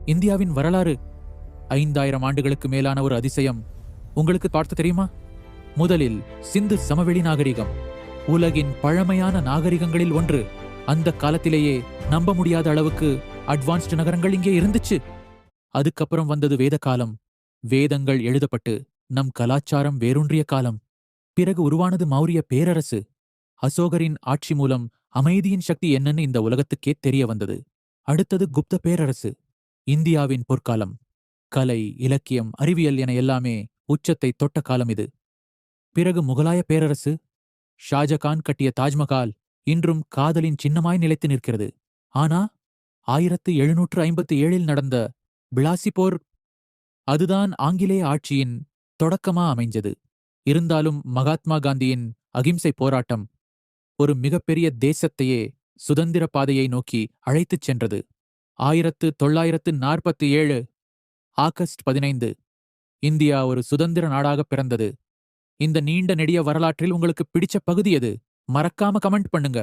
இந்தியாவின் வரலாறு 5000 ஆண்டுகளுக்கு மேலான ஒரு அதிசயம். உங்களுக்கு பார்த்து தெரியுமா? முதலில் சிந்து சமவெளி நாகரிகம், உலகின் பழமையான நாகரிகங்களில் ஒன்று. அந்த காலத்திலேயே நம்ப முடியாத அளவுக்கு அட்வான்ஸ்டு நகரங்கள் இங்கே இருந்துச்சு. அதுக்கப்புறம் வந்தது வேத காலம். வேதங்கள் எழுதப்பட்டு நம் கலாச்சாரம் வேரூன்றிய காலம். பிறகு உருவானது மௌரிய பேரரசு. அசோகரின் ஆட்சி மூலம் அமைதியின் சக்தி என்னன்னு இந்த உலகத்துக்கே தெரிய வந்தது. அடுத்தது குப்த பேரரசு, இந்தியாவின் பொற்காலம். கலை, இலக்கியம், அறிவியல் என எல்லாமே உச்சத்தை தொட்ட காலம் இது. பிறகு முகலாய பேரரசு. ஷாஜகான் கட்டிய தாஜ்மஹால் இன்றும் காதலின் சின்னமாய் நிலைத்து நிற்கிறது. ஆனா 1757 நடந்த பிளாசி போர், அதுதான் ஆங்கிலேய ஆட்சியின் தொடக்கமா அமைஞ்சது. இருந்தாலும் மகாத்மா காந்தியின் அகிம்சை போராட்டம் ஒரு மிகப்பெரிய தேசத்தையே சுதந்திர பாதையை நோக்கி அழைத்துச் சென்றது. 1947 ஆகஸ்ட் 15 இந்தியா ஒரு சுதந்திர நாடாக பிறந்தது. இந்த நீண்ட நெடிய வரலாற்றில் உங்களுக்கு பிடிச்ச பகுதி எது? மறக்காம கமெண்ட் பண்ணுங்க.